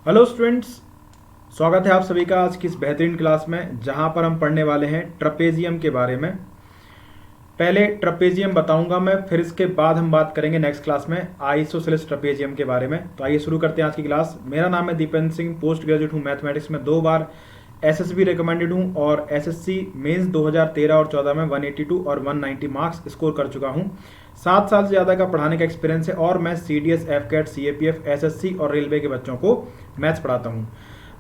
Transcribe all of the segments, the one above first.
Hello students, स्वागत है आप सभी का आज की इस बेहतरीन क्लास में जहां पर हम पढ़ने वाले हैं ट्रपेजियम के बारे में। पहले ट्रपेजियम बताऊंगा मैं, फिर इसके बाद हम बात करेंगे नेक्स्ट क्लास में आइसोसेलेस ट्रपेजियम के बारे में। तो आइए शुरू करते हैं आज की क्लास। मेरा नाम है दीपेंद्र सिंह, पोस्ट ग्रेजुएट हूँ मैथमेटिक्स में, 2 बार एसएसबी रिकमेंडेड हूँ और एसएससी मेंस 2013 और 14 में 182 और 190 मार्क्स स्कोर कर चुका हूँ। 7 साल से ज़्यादा का पढ़ाने का एक्सपीरियंस है और मैं सीडीएस, एफकेट, सीएपीएफ, एसएससी और रेलवे के बच्चों को मैथ्स पढ़ाता हूँ।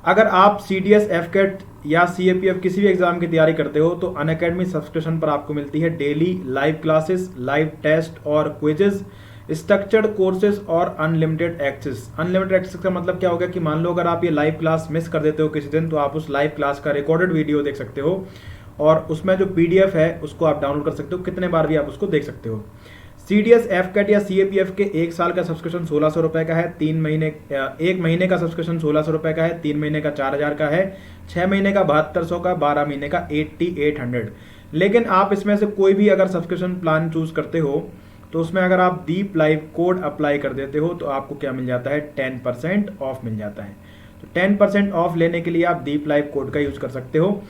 अगर आप सीडीएस, एफकेट या सीएपीएफ किसी भी एग्जाम की तैयारी करते हो तो अनअकैडमी सब्सक्रिप्शन पर आपको मिलती है daily live classes, live test और क्विजेज, स्ट्रक्चर्ड कोर्सेज और अनलिमिटेड एक्सेस। अनलिमिटेड एक्सेस का मतलब क्या होगा कि मान लो अगर आप ये लाइव क्लास मिस कर देते हो किसी दिन, तो आप उस लाइव क्लास का रिकॉर्डेड वीडियो देख सकते हो और उसमें जो पीडीएफ है उसको आप डाउनलोड कर सकते हो, कितने बार भी आप उसको देख सकते हो। सीडीएस, एफकेट या सीएपीएफ के 1 साल का सब्सक्रिप्शन 1600 रुपए का है, 1 महीने का सब्सक्रिप्शन 1600 रुपए का है, 3 महीने का 4000 का है, 6 महीने का 7200 का, 12 महीने का 8800। लेकिन आप इसमें से कोई भी अगर सब्सक्रिप्शन प्लान चूज करते हो तो उसमें अगर आप दीप लाइव कोड अप्लाई कर देते हो तो आपको क्या मिल जाता है, 10% ऑफ मिल जाता है। तो 10% ऑफ लेने के लिए आप दीप लाइव कोड का यूज कर सकते हो।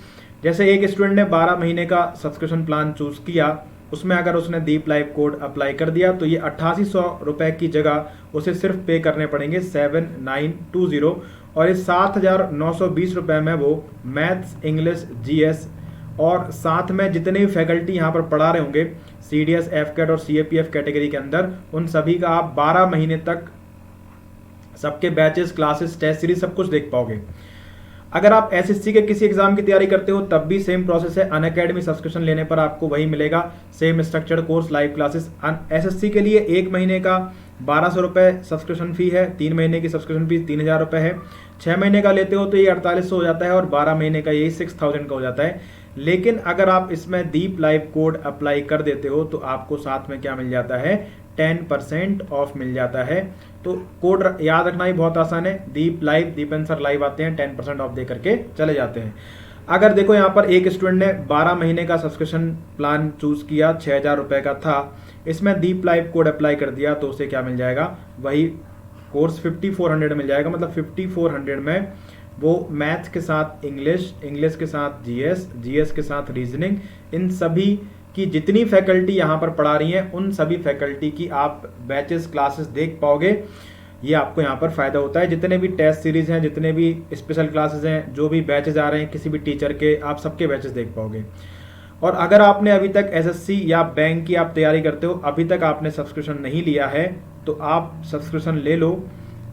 जैसे एक स्टूडेंट ने 12 महीने का सब्सक्रिप्शन प्लान चूज किया, उसमें अगर उसने दीप लाइव कोड अप्लाई कर दिया तो ये 8800 रुपए की जगह उसे सिर्फ पे करने पड़ेंगे 7920 और इस 7920 रुपए में वो मैथ्स, इंग्लिश, जीएस और साथ में जितने भी फैकल्टी यहाँ पर पढ़ा रहे होंगे सीडीएस, एफकेट और सीएपीएफ कैटेगरी के अंदर, उन सभी का आप 12 महीने तक सबके बैचेस, क्लासेस, टेस्ट सीरीज सब कुछ देख पाओगे। अगर आप एसएससी के किसी एग्जाम की तैयारी करते हो तब भी सेम प्रोसेस है। अनअकैडमी सब्सक्रिप्शन लेने पर आपको वही मिलेगा, same structured course, live classes. SSC के लिए 1 महीने का 1200 रुपए सब्सक्रिप्शन फी है, 3 महीने की सब्सक्रिप्शन फीस 3000 रुपए है, 6 महीने का लेते हो तो ये 4800 हो जाता है और 12 महीने का यही 6000 का हो जाता है। लेकिन अगर आप इसमें दीप लाइव कोड अप्लाई कर देते हो तो आपको साथ में क्या मिल जाता है, 10% ऑफ मिल जाता है। तो कोड याद रखना ही बहुत आसान है, दीप लाइव, दीपेंद्र सर लाइव आते हैं, 10% ऑफ दे करके चले जाते हैं। अगर देखो यहाँ पर एक स्टूडेंट ने 12 महीने का सब्सक्रिप्शन प्लान चूज किया, 6000 रुपए का था, इसमें दीप लाइव कोड अप्लाई कर दिया तो उसे क्या मिल जाएगा, वही कोर्स 5400 मिल जाएगा। मतलब 5400 में वो मैथ्स के साथ इंग्लिश, इंग्लिश के साथ जीएस, जीएस के साथ रीजनिंग, इन सभी की जितनी फैकल्टी यहाँ पर पढ़ा रही हैं उन सभी फैकल्टी की आप बैचेस, क्लासेस देख पाओगे। ये आपको यहाँ पर फायदा होता है। जितने भी टेस्ट सीरीज हैं, जितने भी स्पेशल क्लासेस हैं, जो भी बैचेस आ रहे हैं किसी भी टीचर के, आप सबके बैचेस देख पाओगे। और अगर आपने अभी तक एसएससी या बैंक की आप तैयारी करते हो, अभी तक आपने सब्सक्रिप्शन नहीं लिया है तो आप सब्सक्रिप्शन ले लो,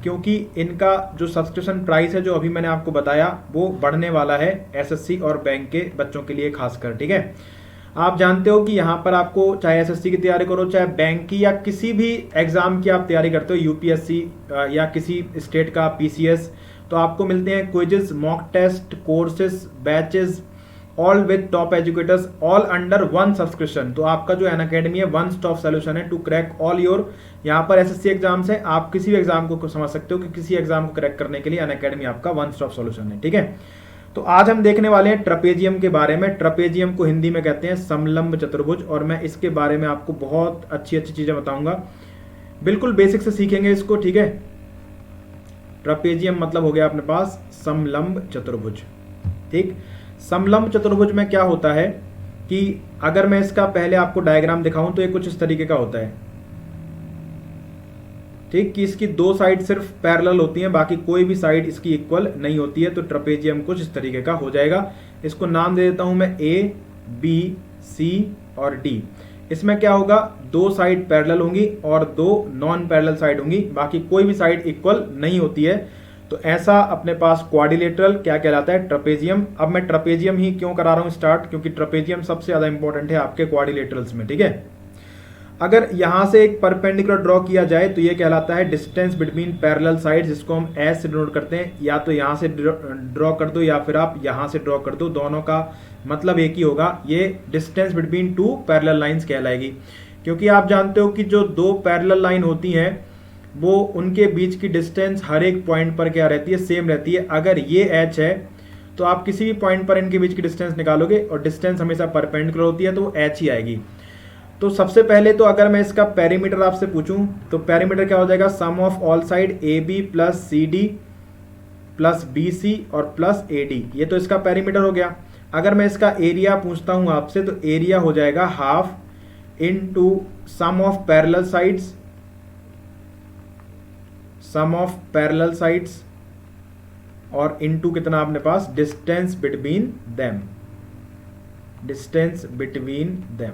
क्योंकि इनका जो सब्सक्रिप्शन प्राइस है जो अभी मैंने आपको बताया वो बढ़ने वाला है एसएससी और बैंक के बच्चों के लिए खासकर। ठीक है, आप जानते हो कि यहाँ पर आपको चाहे एसएससी की तैयारी करो, चाहे बैंक की या किसी भी एग्जाम की आप तैयारी करते हो, यूपीएससी या किसी स्टेट का पीसीएस, तो आपको मिलते हैं quizzes, mock test, courses, batches, all with top educators, all under one subscription. तो आपका जो अनअकैडमी है वन स्टॉप सोल्यूशन है टू क्रैक ऑल योर, यहाँ पर एसएससी एग्जाम्स है, आप किसी भी एग्जाम को समझ सकते हो कि किसी एग्जाम को क्रैक करने के लिए अनअकैडमी आपका वन स्टॉप सोल्यूशन है। ठीक है, तो आज हम देखने वाले हैं ट्रपेजियम के बारे में। ट्रपेजियम को हिंदी में कहते हैं समलंब चतुर्भुज, और मैं इसके बारे में आपको बहुत अच्छी अच्छी चीजें बताऊंगा, बिल्कुल बेसिक से सीखेंगे इसको। ठीक है, ट्रपेजियम मतलब हो गया अपने पास समलंब चतुर्भुज। ठीक, समलंब चतुर्भुज में क्या होता है कि अगर मैं इसका पहले आपको डायग्राम दिखाऊं तो ये कुछ इस तरीके का होता है। ठीक, कि इसकी 2 साइड सिर्फ पैरेलल होती हैं, बाकी कोई भी साइड इसकी इक्वल नहीं होती है। तो ट्रपेजियम कुछ इस तरीके का हो जाएगा। इसको नाम दे देता हूं मैं ए, बी, सी और डी। इसमें क्या होगा, 2 साइड पैरेलल होंगी और 2 नॉन पैरेलल साइड होंगी, बाकी कोई भी साइड इक्वल नहीं होती है। तो ऐसा अपने पास क्वाड्रिलेटरल क्या कहलाता है, ट्रपेजियम। अब मैं ट्रपेजियम ही क्यों करा रहा हूं स्टार्ट, क्योंकि ट्रपेजियम सबसे ज्यादा इंपॉर्टेंट है आपके क्वाड्रिलेटरल्स में। ठीक है, अगर यहां से एक परपेंडिकुलर ड्रॉ किया जाए तो ये कहलाता है डिस्टेंस बिटवीन पैरेलल साइड्स, जिसको हम एस से डिनोट करते हैं। या तो यहां से ड्रॉ कर दो या फिर आप यहां से ड्रॉ कर दो, दोनों का मतलब एक ही होगा। ये डिस्टेंस बिटवीन 2 पैरेलल लाइंस कहलाएगी, क्योंकि आप जानते हो कि जो 2 पैरेलल लाइन होती हैं वो उनके बीच की डिस्टेंस हर एक पॉइंट पर क्या रहती है, सेम रहती है। अगर ये एच है तो आप किसी भी पॉइंट पर इनके बीच की डिस्टेंस निकालोगे और डिस्टेंस हमेशा परपेंडिकुलर होती है तो वो एच ही आएगी। तो सबसे पहले तो अगर मैं इसका पेरीमीटर आपसे पूछूं तो पेरीमीटर क्या हो जाएगा, sum of all side A B plus C D plus BC और प्लस AD, ये तो इसका पेरीमीटर हो गया। अगर मैं इसका एरिया पूछता हूं आपसे तो एरिया हो जाएगा half into sum of parallel sides, sum of parallel sides, और इनटू कितना अपने पास distance between them, distance between them,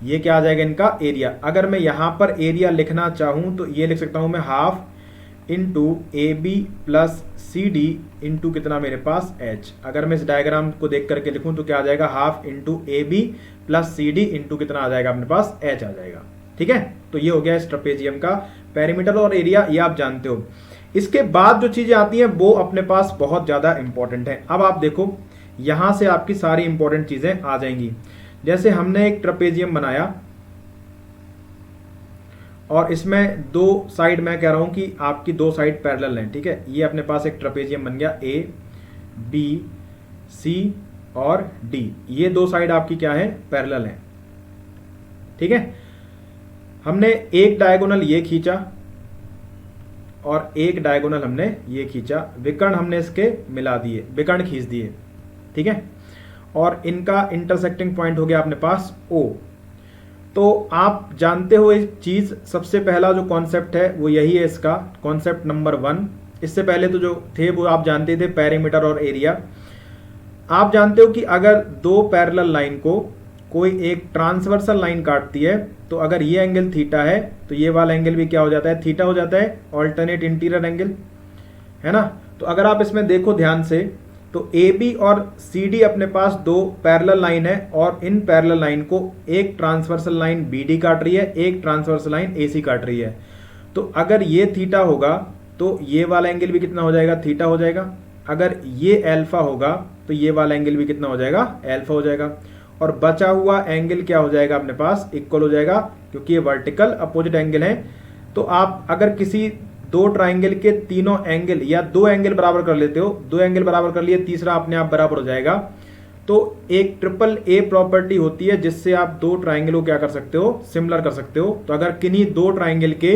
ये क्या आ जाएगा इनका एरिया। अगर मैं यहां पर एरिया लिखना चाहूं तो ये लिख सकता हूं मैं half into AB plus CD into कितना मेरे पास H। अगर मैं इस डायग्राम को देख करके लिखूं तो क्या आ जाएगा half into AB plus CD into कितना आ जाएगा अपने पास H आ जाएगा। ठीक है, तो ये हो गया इस ट्रेपेजियम का पेरीमीटर और एरिया, ये आप जानते हो। इसके बाद जो चीजें आती हैं वो अपने पास बहुत ज्यादा इंपॉर्टेंट है। अब आप देखो यहां से आपकी सारी इंपॉर्टेंट चीजें आ जाएंगी। जैसे हमने एक ट्रेपेजियम बनाया और इसमें दो साइड, मैं कह रहा हूं कि आपकी दो साइड पैरेलल हैं। ठीक है, ये अपने पास एक ट्रेपेजियम बन गया A, B, C और D, ये दो साइड आपकी क्या है पैरेलल हैं। ठीक है, हमने एक डायगोनल ये खींचा और एक डायगोनल हमने ये खींचा, विकर्ण हमने इसके मिला दिए, विकर्ण खींच दिए। ठीक है, और इनका इंटरसेक्टिंग पॉइंट हो गया अपने पास O। तो आप जानते हो एक चीज, सबसे पहला जो कॉन्सेप्ट है वो यही है, इसका कॉन्सेप्ट नंबर 1। इससे पहले तो जो थे वो आप जानते थे, पेरीमीटर और एरिया। आप जानते हो कि अगर दो पैरेलल लाइन को कोई एक ट्रांसवर्सल लाइन काटती है तो अगर ये एंगल थीटा है तो ये वाला एंगल भी क्या हो जाता है, थीटा हो जाता है, ऑल्टरनेट इंटीरियर एंगल, है ना। तो अगर आप इसमें देखो ध्यान से तो AB और CD अपने पास दो पैरेलल लाइन है और इन पैरेलल लाइन को एक ट्रांसवर्सल लाइन BD काट रही है, एक ट्रांसवर्सल लाइन AC काट रही है। तो अगर ये थीटा होगा तो ये वाला एंगल भी कितना हो जाएगा, थीटा हो जाएगा। अगर ये अल्फा होगा तो ये वाला एंगल भी कितना हो जाएगा, अल्फा हो जाएगा। और बचा हुआ एंगल क्या हो जाएगा अपने पास, इक्वल हो जाएगा, क्योंकि ये वर्टिकल अपोजिट एंगल है। तो आप अगर किसी दो ट्राइंगल के तीनों एंगल या दो एंगल बराबर कर लेते हो, दो एंगल बराबर कर लिए, तीसरा अपने आप बराबर हो जाएगा। तो एक ट्रिपल A प्रॉपर्टी होती है जिससे आप दो ट्राइंगल को क्या कर सकते हो, सिमिलर कर सकते हो। तो अगर किन्हीं दो ट्राइंगल के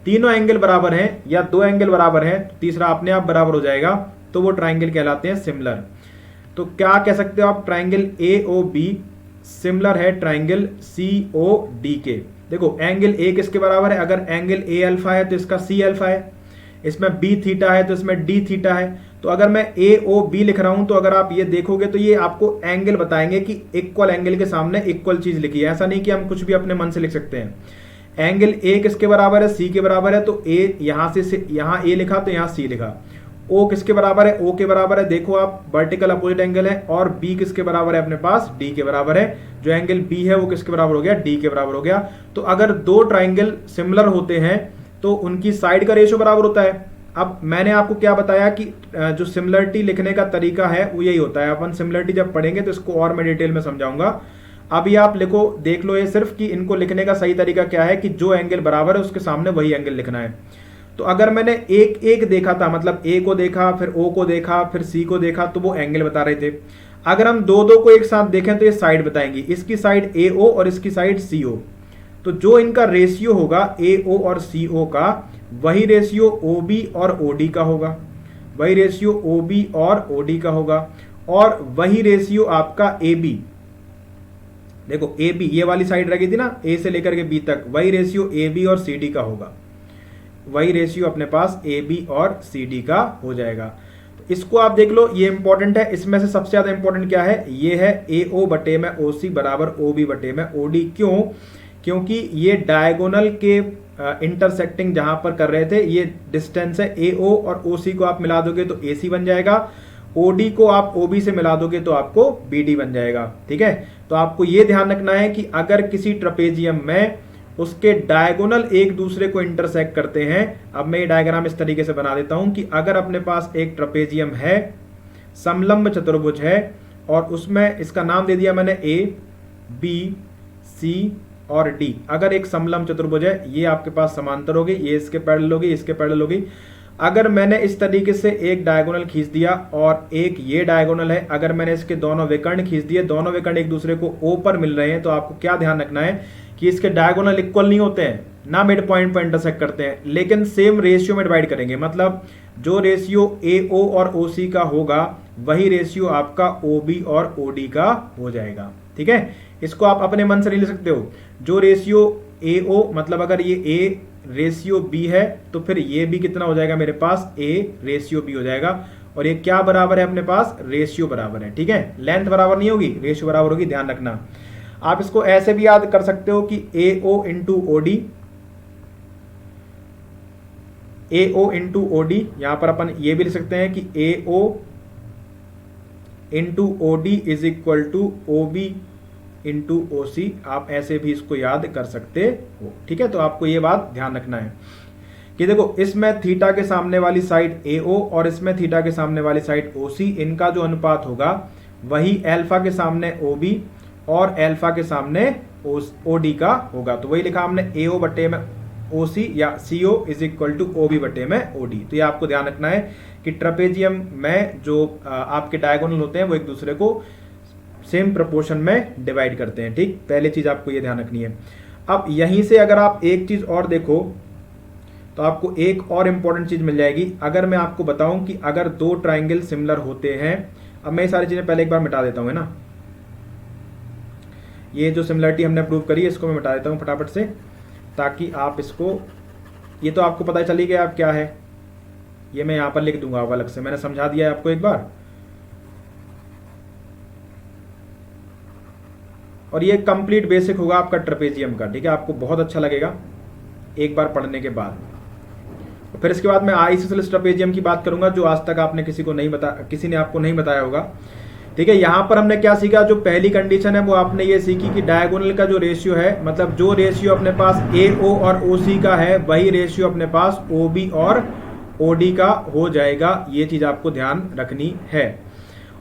तीनों एंगल बराबर हैं या दो एंगल बराबर हैं तो तीसरा अपने आप बराबर हो जाएगा, तो वो ट्राइंगल कहलाते हैं सिमिलर। तो क्या कह सकते हो आप, ट्राइंगल AOB सिमिलर है ट्राइंगल COD के। देखो एंगल A किसके बराबर है, अगर एंगल A अल्फा है तो इसका C अल्फा है, इसमें B थीटा है तो इसमें D थीटा है। तो अगर मैं AOB लिख रहा हूं तो अगर आप ये देखोगे तो ये आपको एंगल बताएंगे कि इक्वल एंगल के सामने इक्वल चीज लिखी है। ऐसा नहीं कि हम कुछ भी अपने मन से लिख सकते हैं। एंगल A किसके बराबर है, C के बराबर है, तो A यहां से यहां A लिखा तो यहां C लिखा। O किसके बराबर है, O के बराबर है, देखो आप वर्टिकल अपोजिट एंगल है। और B किसके बराबर है अपने पास, D के बराबर है। जो एंगल B है वो किसके बराबर हो गया, D के बराबर हो गया। तो अगर दो ट्राइंगल सिमिलर होते हैं तो उनकी साइड का रेशियो बराबर होता है। अब मैंने आपको क्या बताया कि जो सिमिलरिटी लिखने का तरीका है वो यही होता है। अपन सिमिलरिटी जब पढ़ेंगे तो इसको और मैं डिटेल में समझाऊंगा। अभी आप लिखो, देख लो ये सिर्फ कि इनको लिखने का सही तरीका क्या है कि जो एंगल बराबर है उसके सामने वही एंगल लिखना है। तो अगर मैंने एक एक देखा था, मतलब A को देखा, फिर O को देखा, फिर C को देखा, तो वो एंगल बता रहे थे। अगर हम दो दो को एक साथ देखें तो ये साइड बताएंगी, इसकी साइड AO और इसकी साइड CO। तो जो इनका रेशियो होगा AO और CO का, वही रेशियो OB और OD का होगा, वही रेशियो OB और OD का होगा, और वही रेशियो आपका AB, देखो AB ये वाली साइड रखी थी ना A से लेकर के B तक, वही रेशियो AB और CD का होगा, वही रेशियो अपने पास AB और CD का हो जाएगा। तो इसको आप देख लो, ये इंपॉर्टेंट है। इसमें से सबसे ज्यादा इंपॉर्टेंट क्या है, ये है AO बटे में OC बराबर OB बटे में OD। क्यों, क्योंकि ये डायगोनल के इंटरसेक्टिंग जहां पर कर रहे थे, ये डिस्टेंस है। AO और OC को आप मिला दोगे तो AC बन जाएगा, OD को आप OB से मिला दोगे तो आपको BD बन जाएगा। ठीक है, तो आपको ये ध्यान रखना है कि अगर किसी ट्रेपेजियम में उसके डायगोनल एक दूसरे को इंटरसेक्ट करते हैं। अब मैं ये डायग्राम इस तरीके से बना देता हूं कि अगर अपने पास एक ट्रेपेजियम है, समलंब चतुर्भुज है, और उसमें इसका नाम दे दिया मैंने A, B, C और D। अगर एक समलंब चतुर्भुज है, ये आपके पास समांतर होगी, ये इसके पैरेलल होगी, इसके पैरेलल होगी। अगर मैंने इस तरीके से एक डायगोनल खींच दिया और एक ये डायगोनल है, अगर मैंने इसके दोनों विकर्ण खींच दिए, दोनों विकर्ण एक दूसरे को O पर मिल रहे हैं, तो आपको क्या ध्यान रखना है कि इसके डायगोनल इक्वल नहीं होते हैं, ना मिड पॉइंट पर इंटरसेक्ट करते हैं, लेकिन सेम रेशियो में डिवाइड करेंगे। मतलब जो रेशियो AO और OC का होगा वही रेशियो आपका OB और OD का हो जाएगा। ठीक है, इसको आप अपने मन से नहीं ले सकते हो। जो रेशियो AO मतलब अगर ये A रेशियो B है तो फिर ये भी कितना हो जाएगा मेरे पास, A रेशियो B हो जाएगा। और ये क्या बराबर है अपने पास, रेशियो बराबर है। ठीक है, लेंथ बराबर नहीं होगी, रेशियो बराबर होगी, ध्यान रखना। आप इसको ऐसे भी याद कर सकते हो कि AO into OD, AO into OD, यहां पर अपन ये भी लिख सकते हैं कि AO into OD is equal to OB into OC। आप ऐसे भी इसको याद कर सकते हो। ठीक है, तो आपको ये बात ध्यान रखना है कि देखो इसमें थीटा के सामने वाली साइड AO और इसमें थीटा के सामने वाली साइड OC, इनका जो अनुपात होगा वही अल्फा के सामने OB और अल्फा के सामने OD का होगा। तो वही लिखा हमने AO बटे में OC या CO is equal to OB बटे में OD। तो ये आपको ध्यान रखना है कि ट्रेपेजियम में जो आपके डायगोनल होते हैं वो एक दूसरे को सेम प्रोपोर्शन में डिवाइड करते हैं। ठीक, पहली चीज आपको ये ध्यान रखनी है। अब यहीं से अगर आप एक चीज और देखो तो आपको एक और इंपॉर्टेंट चीज मिल जाएगी। अगर मैं आपको बताऊं कि अगर दो ट्राइंगल सिमिलर होते हैं, अब मैं ये सारी चीजें पहले एक बार मिटा देता हूं, है ना। ये जो सिमिलरिटी हमने प्रूव करी है इसको मैं मिटा देता हूं फटाफट से, ताकि आप इसको, ये तो आपको पता चली गया आप क्या है, ये मैं यहां पर लिख दूंगा अलग से, मैंने समझा दिया है आपको एक बार। और ये कंप्लीट बेसिक होगा आपका ट्रेपेजियम का। ठीक है, आपको बहुत अच्छा लगेगा एक बार पढ़ने के बाद। फिर इसके बाद मैं आइसोसेलेस ट्रेपेजियम की बात करूंगा, जो आज तक आपने किसी ने आपको नहीं बताया होगा। ठीक है, यहां पर हमने क्या सीखा, जो पहली कंडीशन है वो आपने ये सीखी कि डायगोनल का जो रेशियो है, मतलब जो रेशियो अपने पास AO और OC का है वही रेशियो अपने पास OB और OD का हो जाएगा। ये चीज आपको ध्यान रखनी है।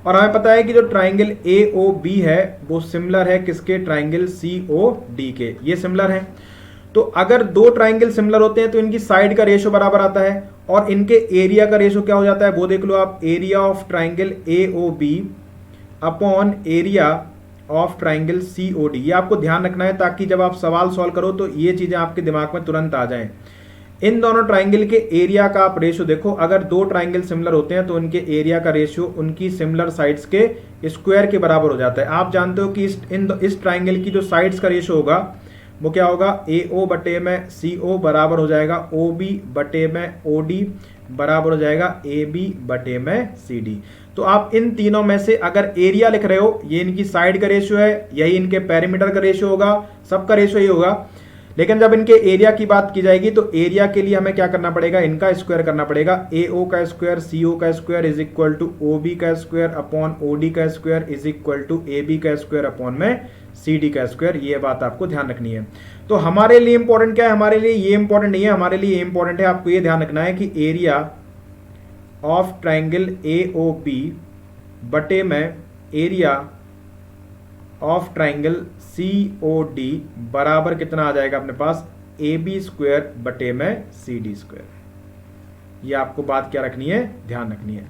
और हमें पता है कि जो ट्राइंगल AOB है वो सिमिलर है किसके, ट्राइंगल COD के, ये सिमिलर है। तो अगर दो ट्राइंगल सिमिलर होते हैं तो इनकी साइड का रेशियो बराबर आता है, और इनके एरिया का रेशियो क्या हो जाता है वो देख लो आप, area of triangle AOB upon area of triangle COD। ये आपको ध्यान रखना है ताकि जब आप सवाल सॉल्व करो तो ये चीजें आपके दिमाग में तुरंत आ जाएं। इन दोनों ट्राइंगल के एरिया का आप रेशियो देखो, अगर दो ट्राइंगल सिमिलर होते हैं तो उनके एरिया का रेशियो उनकी सिमिलर साइड्स के स्क्वायर के बराबर हो जाता है। आप जानते हो कि इस ट्राइंगल की जो साइड्स का रेशियो होगा वो क्या होगा, AO बटे में CO बराबर हो जाएगा OB बटे में OD बराबर हो जाएगा AB बटे में CD। तो आप इन तीनों में से अगर एरिया लिख रहे हो, ये इनकी साइड का रेशियो है, यही इनके पेरीमीटर का रेशियो होगा, सबका रेशियो ही होगा। लेकिन जब इनके एरिया की बात की जाएगी तो एरिया के लिए हमें क्या करना पड़ेगा, इनका स्क्वायर करना पड़ेगा। AO का स्क्वायर CO का square is equal to OB का स्क्वायर अपॉन OD का square is equal to AB का स्क्वायर अपॉन में CD का स्क्वायर। ये बात आपको ध्यान रखनी है। तो हमारे लिए इंपॉर्टेंट क्या है, हमारे लिए ये इंपॉर्टेंट नहीं है, हमारे लिए इंपॉर्टेंट है, आपको ये ध्यान रखना है कि एरिया ऑफ ट्राइंगल AOB बटे में एरिया ऑफ ट्राइंगल COD बराबर कितना आ जाएगा अपने पास, AB स्क्वायर बटे में CD स्क्वायर। ये आपको बात क्या रखनी है, ध्यान रखनी है।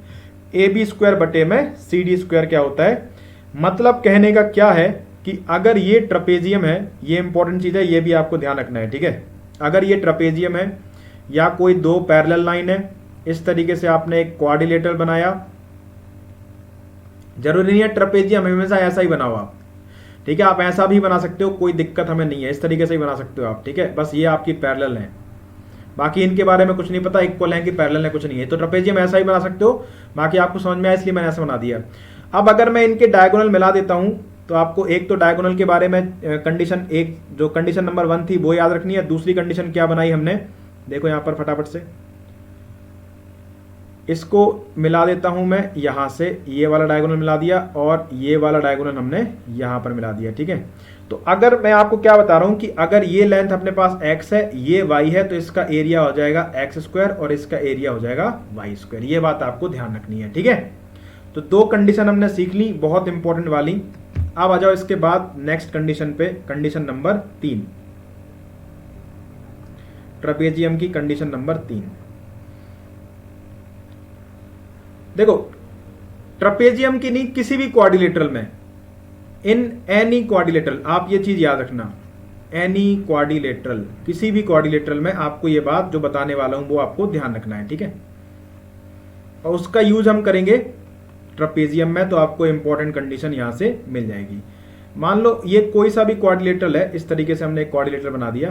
AB स्क्वायर बटे में CD स्क्वायर क्या होता है, मतलब कहने का क्या है कि अगर ये ट्रेपेजियम है, ये इंपॉर्टेंट चीज है, ये भी आपको ध्यान रखना है। ठीक है, अगर ये ट्रेपेजियम है या कोई दो पैरेलल लाइन है, इस तरीके से आपने एक क्वाड्रिलेटरल बनाया, जरूरी नहीं है ट्रेपेजियम हमेशा ऐसा ही बना हुआ, ठीक है, आप ऐसा भी बना सकते हो, कोई दिक्कत हमें नहीं है, इस तरीके से ही बना सकते हो आप। ठीक है, बस ये आपकी पैरेलल है, बाकी इनके बारे में कुछ नहीं पता, इक्वल है कि पैरेलल है कुछ नहीं है। तो ट्रेपेजियम ऐसा ही बना सकते हो, बाकी आपको समझ में आया इसलिए मैंने ऐसा बना दिया। अब अगर मैं इनके डायगोनल मिला देता हूं तो आपको एक तो डायगोनल के बारे में कंडीशन एक, जो कंडीशन नंबर 1 थी वो याद रखनी है। दूसरी कंडीशन क्या बनाई हमने, देखो यहां पर फटाफट से इसको मिला देता हूं मैं, यहां से ये वाला डायगोनल मिला दिया और ये वाला डायगोनल हमने यहां पर मिला दिया। ठीक है, तो अगर मैं आपको क्या बता रहा हूं कि अगर ये लेंथ अपने पास x है, ये y है, तो इसका एरिया हो जाएगा x स्क्वायर और इसका एरिया हो जाएगा y स्क्वायर। ये बात आपको ध्यान रखनी है। ठीक है, तो दो कंडीशन हमने सीख ली, बहुत इंपॉर्टेंट वाली। अब आ जाओ इसके बाद नेक्स्ट कंडीशन पे, कंडीशन नंबर 3, ट्रेपेजियम की कंडीशन नंबर 3। देखो ट्रपेजियम की नहीं, किसी भी क्वाड्रिलेटरल में, इन एनी क्वाड्रिलेटरल, आप ये चीज याद रखना, एनी क्वाड्रिलेटरल, किसी भी क्वाड्रिलेटरल में आपको ये बात जो बताने वाला हूं वो आपको ध्यान रखना है, ठीक है। और उसका यूज हम करेंगे ट्रपेजियम में, तो आपको इंपॉर्टेंट कंडीशन यहां से मिल जाएगी। मान लो ये कोई सा भी क्वाड्रिलेटरल है, इस तरीके से हमने एक क्वाड्रिलेटरल बना दिया,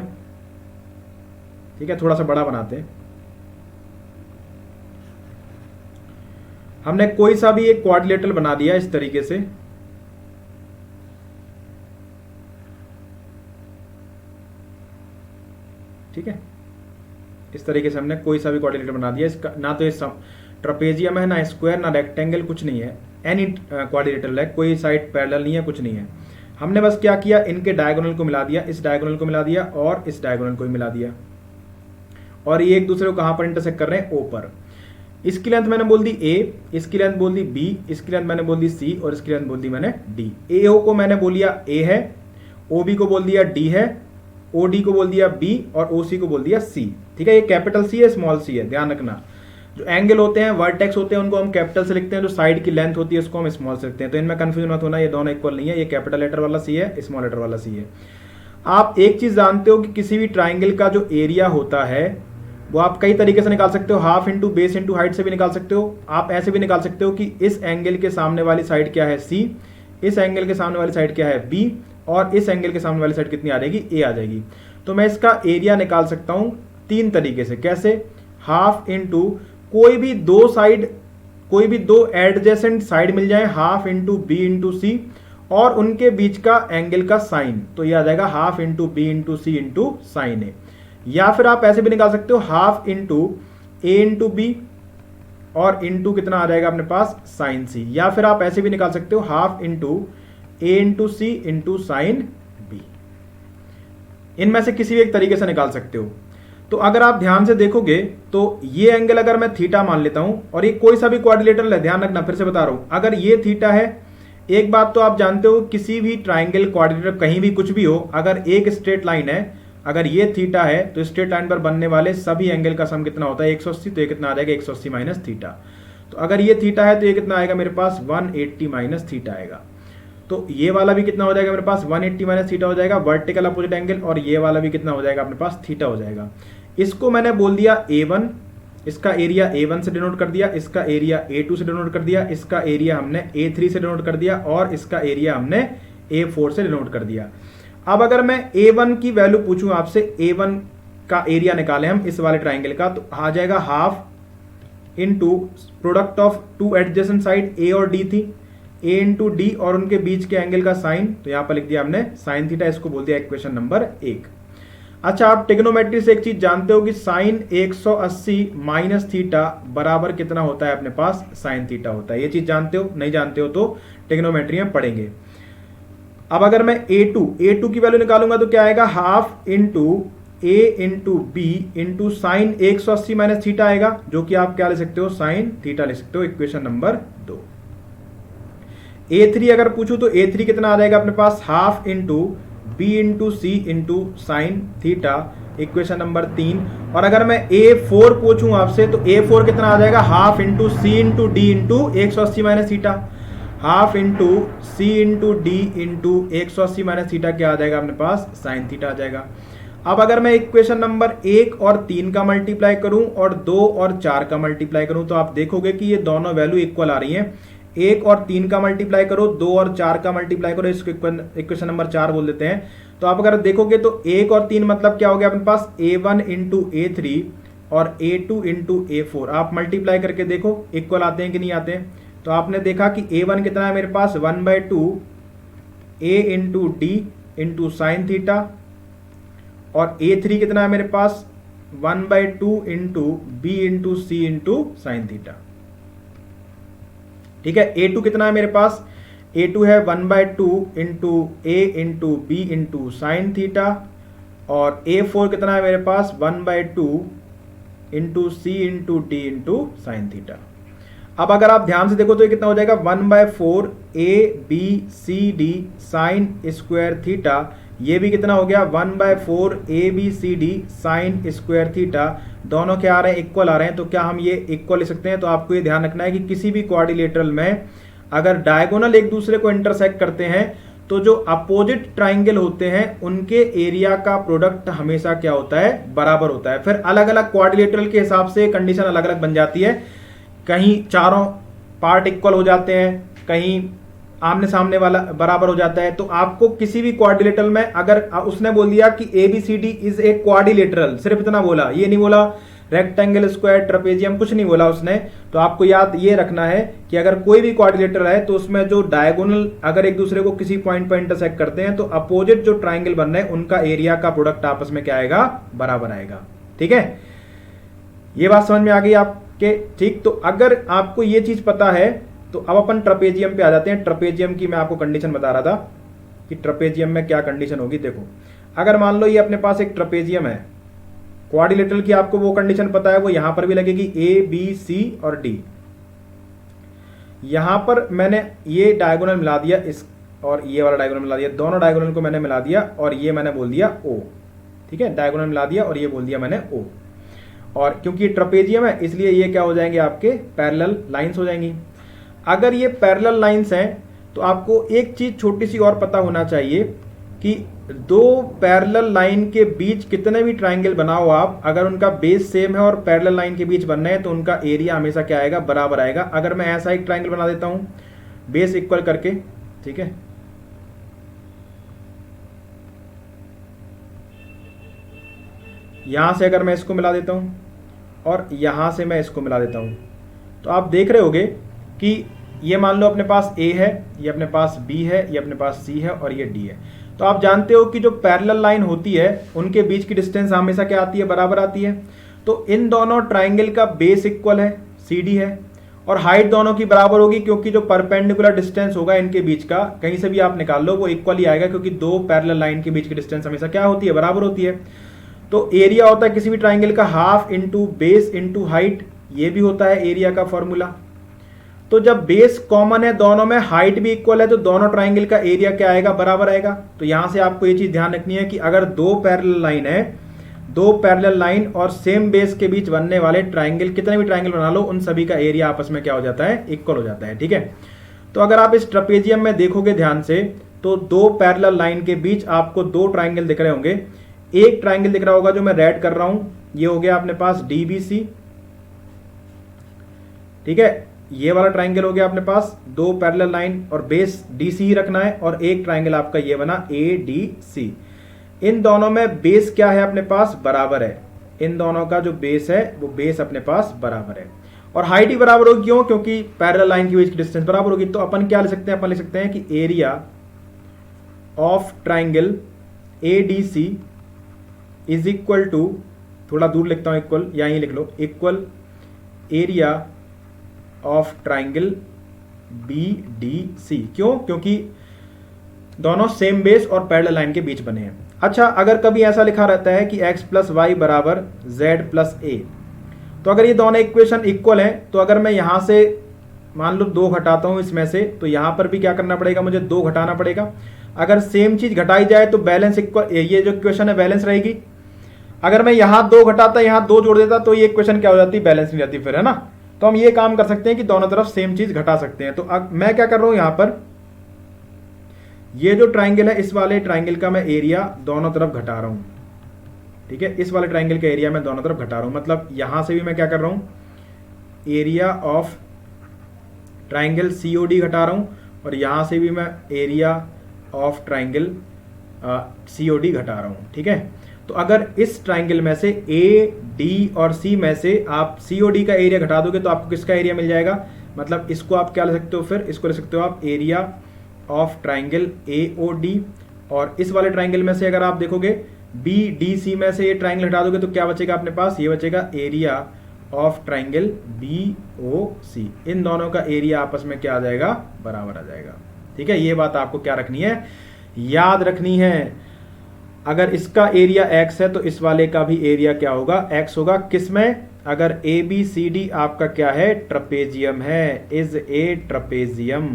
ठीक है, थोड़ा सा बड़ा बनाते हैं। हमने कोई सा भी एक क्वाड्रिलेटरल बना दिया इस तरीके से, ठीक है, इस तरीके से हमने कोई सा भी क्वाड्रिलेटरल बना दिया। इसका ना तो ये ट्रपेजियम है, ना स्क्वायर, ना रेक्टेंगल, कुछ नहीं है, एनी क्वाड्रिलेटरल है, कोई साइड पैरेलल नहीं है, कुछ नहीं है। हमने बस क्या किया, इनके डायगोनल को मिला दिया, इस डायगोनल को मिला दिया और इस डायगोनल को भी मिला दिया, और ये एक दूसरे को कहां पर इंटरसेक्ट कर रहे हैं, ओ पर। इसकी लेंथ मैंने बोल दी ए, इसकी लेंथ बोल दी बी, इसकी लेंथ मैंने बोल दी सी, और इसकी लेंथ बोल दी मैंने डी। ए ओ को मैंने बोल दिया ए है, ओ बी को बोल दिया डी है, ओ डी को बोल दिया बी, और ओ सी को बोल दिया सी, ठीक है। ये कैपिटल सी है, स्मॉल सी है, ध्यान रखना। जो एंगल होते हैं, वर्टेक्स होते हैं, उनको हम कैपिटल से लिखते हैं, जो साइड की लेंथ होती है उसको हम स्मॉल से लिखते हैं। तो इनमें कंफ्यूजन मत होना, ये दोनों इक्वल नहीं है, ये कैपिटल लेटर वाला सी है, स्मॉल लेटर वाला सी है। आप एक चीज जानते हो कि किसी भी ट्राइंगल का जो एरिया होता है वो आप कई तरीके से निकाल सकते हो, half into base into height से भी निकाल सकते हो। आप ऐसे भी निकाल सकते हो कि इस एंगल के सामने वाली साइड क्या है, सी, इस एंगल के सामने वाली साइड क्या है, बी, और इस एंगल के सामने वाली साइड कितनी आ जाएगी, ए आ जाएगी। तो मैं इसका एरिया निकाल सकता हूं तीन तरीके से। कैसे, हाफ इंटू कोई भी दो साइड, कोई भी दो एडजेसेंट साइड मिल जाए, हाफ इंटू बी इंटू सी, और उनके बीच का एंगल का साइन, तो ये आ जाएगा half into B into C into sign ए। या फिर आप ऐसे भी निकाल सकते हो, half into A into B, और इंटू कितना आ जाएगा अपने पास, साइन सी। या फिर आप ऐसे भी निकाल सकते हो, half into A into C into sine B. इनमें से किसी भी एक तरीके से निकाल सकते हो। तो अगर आप ध्यान से देखोगे तो ये एंगल अगर मैं थीटा मान लेता हूं, और ये कोई सा भी क्वाड्रिलेटरल है, ध्यान रखना, फिर से बता रहा हूं, अगर ये थीटा है, एक बात तो आप जानते हो, किसी भी ट्राइंगल क्वाड्रिलेटरल कहीं भी कुछ भी हो, अगर एक स्ट्रेट लाइन है, अगर ये थीटा है, तो स्ट्रेट लाइन पर बनने वाले सभी एंगल का सम कितना होता है, 180। तो ये कितना आ जाएगा, 180 माइनस थीटा। तो अगर ये थीटा है तो ये कितना आएगा मेरे पास, 180 माइनस थीटा आएगा। तो ये वाला भी कितना हो जाएगा मेरे पास, 180 माइनस थीटा हो जाएगा, वर्टिकल अपोजिट एंगल, और ये वाला भी कितना हो जाएगा अपने पास, थीटा हो जाएगा। इसको मैंने बोल दिया A1, इसका एरिया A1 से डिनोट कर दिया, इसका एरिया A2 से डिनोट कर दिया, इसका एरिया हमने A3 से डिनोट कर दिया, और इसका एरिया हमने A4 से डिनोट कर दिया। अब अगर मैं A1 की वैल्यू पूछूं आपसे, A1 का एरिया निकालें हम इस वाले ट्राइंगल का, तो आ जाएगा half into product of two adjacent side A और D थी, A इंटू डी, और उनके बीच के एंगल का साइन, तो यहां पर लिख दिया हमने साइन थीटा, इसको बोल दिया इक्वेशन नंबर 1। अच्छा, आप ट्रिग्नोमेट्री से एक चीज जानते हो कि साइन 180 माइनस थीटा बराबर कितना होता है अपने पास, साइन थीटा होता है। ये चीज जानते हो, नहीं जानते हो तो ट्रिग्नोमेट्री में पढ़ेंगे। अब अगर मैं A2 की वैल्यू निकालूंगा तो क्या आएगा, half into A into B into sine 180 minus theta आएगा, जो कि आप क्या ले सकते हो, साइन थीटा ले सकते हो, इक्वेशन नंबर 2। A3 अगर पूछूं तो A3 कितना आ जाएगा अपने पास, half into B into C into sine theta, equation number 3। और अगर मैं A4 पूछूं आपसे तो A4 कितना आ जाएगा, half into C into D into 180 minus theta, half into C into D into 180 minus theta, क्या आ जाएगा अपने पास, साइन थीटा आ जाएगा। अब अगर मैं इक्वेशन नंबर 1 और 3 का मल्टीप्लाई करूं और 2 और 4 का मल्टीप्लाई करूं, तो आप देखोगे कि ये दोनों वैल्यू इक्वल आ रही हैं। 1 और 3 का मल्टीप्लाई करो, 2 और 4 का मल्टीप्लाई करो, इसको इक्वेशन नंबर 4 बोल देते हैं। तो आप अगर देखोगे तो 1 और 3 मतलब क्या हो गया अपने पास, A1 इंटू A3 और A2 इंटू A4। आप मल्टीप्लाई करके देखो इक्वल आते हैं कि नहीं आते हैं। तो आपने देखा कि A1 कितना है मेरे पास, 1/2 A into D into sine theta, और A3 कितना है मेरे पास, 1/2 into B into C into sine theta. ठीक है, A2 कितना है मेरे पास, A2 है 1/2 into A into B into sine theta, और A4 कितना है मेरे पास, 1/2 into C into D into sine theta. अब अगर आप ध्यान से देखो तो ये कितना हो जाएगा, 1/4 A B C D sine square theta, ये भी कितना हो गया 1/4 ABCD साइन स्क्वायर थीटा, दोनों क्या आ रहे हैं इक्वल आ रहे हैं, तो क्या हम ये इक्वल लिख सकते हैं। तो आपको ये ध्यान रखना है कि किसी भी क्वाड्रिलेटरल में अगर डायगोनल एक दूसरे को इंटरसेक्ट करते हैं तो जो अपोजिट ट्राइंगल होते हैं उनके एरिया का प्रोडक्ट हमेशा क्या होता है, बराबर होता है। फिर अलग अलग क्वाड्रिलेटरल के हिसाब से कंडीशन अलग अलग बन जाती है, कहीं चारों पार्ट इक्वल हो जाते हैं, कहीं आमने सामने वाला बराबर हो जाता है। तो आपको किसी भी क्वाड्रिलेटरल में अगर उसने बोल दिया कि ABCD इज ए क्वाड्रिलेटरल, सिर्फ इतना बोला, ये नहीं बोला रेक्टेंगल, स्क्वायर, ट्रेपेजियम, कुछ नहीं बोला उसने, तो आपको याद ये रखना है कि अगर कोई भी क्वाड्रिलेटरल है तो उसमें जो डायगोनल अगर एक दूसरे को किसी पॉइंट पर इंटरसेक्ट करते हैं तो अपोजिट जो ट्राइंगल बन रहे हैं उनका एरिया का प्रोडक्ट आपस में क्या आएगा, बराबर आएगा। ठीक है, ये बात समझ में आ गई आपके। ठीक, तो अगर आपको ये चीज पता है तो अब अपन ट्रेपेजियम पे आ जाते हैं। ट्रेपेजियम की मैं आपको कंडीशन बता रहा था कि ट्रेपेजियम में क्या कंडीशन होगी। देखो, अगर मान लो ये अपने पास एक ट्रेपेजियम है, क्वाड्रिलेटरल की आपको वो कंडीशन पता है, वो यहां पर भी लगेगी ABC और D। यहां पर मैंने ये डायगोनल मिला दिया इस और ये वाला डायगोनल मिला दिया, दोनों डायगोनल को मैंने मिला दिया और ये मैंने बोल दिया O। ठीक है, डायगोनल मिला दिया और ये बोल दिया मैंने O। और क्योंकि ट्रेपेजियम है इसलिए ये क्या हो जाएंगे, आपके पैरेलल लाइंस हो जाएंगी। अगर ये पैरेलल लाइंस हैं तो आपको एक चीज छोटी सी और पता होना चाहिए कि दो पैरेलल लाइन के बीच कितने भी ट्राइंगल बनाओ आप, अगर उनका बेस सेम है और पैरेलल लाइन के बीच बनना है तो उनका एरिया हमेशा क्या आएगा, बराबर आएगा। अगर मैं ऐसा एक ट्राइंगल बना देता हूं बेस इक्वल करके, ठीक है, यहां से अगर मैं इसको मिला देता हूं और यहां से मैं इसको मिला देता हूं, तो आप देख रहे होगे कि ये मान लो अपने पास A है, ये अपने पास B है, ये अपने पास C है और ये D है। तो आप जानते हो कि जो पैरेलल लाइन होती है उनके बीच की डिस्टेंस हमेशा क्या आती है, बराबर आती है। तो इन दोनों ट्राइंगल का बेस इक्वल है, CD है, और हाइट दोनों की बराबर होगी क्योंकि जो परपेंडिकुलर डिस्टेंस होगा इनके बीच का, कहीं से भी आप निकाल लो, वो इक्वल ही आएगा क्योंकि दो पैरेलल लाइन के बीच की डिस्टेंस हमेशा क्या होती है, बराबर होती है। तो एरिया होता है किसी भी ट्राइंगल का half into base into height, ये भी होता है एरिया का फॉर्मूला। तो जब बेस कॉमन है दोनों में, हाइट भी इक्वल है, तो दोनों ट्राइंगल का एरिया क्या आएगा, बराबर आएगा। तो यहां से आपको ये चीज ध्यान रखनी है कि अगर दो पैरेलल लाइन है, दो पैरेलल लाइन और सेम बेस के बीच बनने वाले ट्राइंगल, कितने भी ट्राइंगल बना लो, उन सभी का एरिया आपस में क्या हो जाता है, इक्वल हो जाता है। ठीक है, तो अगर आप इस ट्रेपेजियम में देखोगे ध्यान से तो दो पैरेलल लाइन के बीच आपको दो ट्राइंगल दिख रहे होंगे। एक ट्राइंगल दिख रहा होगा जो मैं रेड कर रहा हूं, ये हो गया अपने पास DBC। ठीक है, ये वाला ट्राइंगल हो गया अपने पास, दो पैरेलल लाइन और बेस DC ही रखना है, और एक ट्राइंगल आपका ये बना ADC। इन दोनों में बेस क्या है अपने पास, बराबर है। इन दोनों का जो बेस है वो बेस अपने पास बराबर है, और हाइट ही बराबर होगी। क्यों? क्योंकि पैरेलल लाइन के बीच की डिस्टेंस बराबर होगी। तो अपन क्या लिख सकते हैं, अपन लिख सकते हैं कि area of triangle ADC is equal to, थोड़ा दूर लिखता हूं इक्वल, यहीं लिख लो, equal area of triangle BDC। क्यों? क्योंकि दोनों सेम बेस और पैरेलल लाइन के बीच बने हैं। अच्छा, अगर कभी ऐसा लिखा रहता है कि x + y = z + a, तो अगर ये दोनों इक्वेशन इक्वल हैं तो अगर मैं यहां से मान लो 2 घटाता हूं इसमें से, तो यहां पर भी क्या करना पड़ेगा, मुझे 2 घटाना पड़ेगा। अगर सेम चीज घटाई जाए तो बैलेंस इक्वल, ये जो इक्वेशन है बैलेंस रहेगी। अगर मैं यहां 2 घटाता, यहां 2 जोड़ देता, तो ये इक्वेशन क्या हो जाती, बैलेंस नहीं रहती फिर, है ना। तो हम ये काम कर सकते हैं कि दोनों तरफ सेम चीज घटा सकते हैं। तो अब मैं क्या कर रहा हूं, यहां पर ये जो ट्राइंगल है इस वाले ट्राइंगल का मैं एरिया दोनों तरफ घटा रहा हूं। ठीक है, इस वाले ट्राइंगल का एरिया मैं दोनों तरफ घटा रहा हूं, मतलब यहां से भी मैं क्या कर रहा हूं, एरिया ऑफ ट्राइंगल COD घटा रहा हूं, और यहां से भी मैं एरिया ऑफ ट्राइंगल COD घटा रहा हूं। ठीक है, तो अगर इस ट्राइंगल में से A, D और C में से आप COD का एरिया घटा दोगे तो आपको किसका एरिया मिल जाएगा, मतलब इसको आप क्या ले सकते हो, फिर इसको ले सकते हो आप एरिया ऑफ ट्राइंगल AOD। और इस वाले ट्राइंगल में से अगर आप देखोगे BDC में से ये ट्राइंगल हटा दोगे तो क्या बचेगा अपने पास, ये बचेगा एरिया ऑफ ट्राइंगल BOC। इन दोनों का एरिया आपस में क्या आ जाएगा, बराबर आ जाएगा। ठीक है, ये बात आपको क्या रखनी है, याद रखनी है। अगर इसका एरिया x है तो इस वाले का भी एरिया क्या होगा, x होगा। किसमें, अगर ABCD आपका क्या है, ट्रेपेजियम है, इज ए ट्रेपेजियम।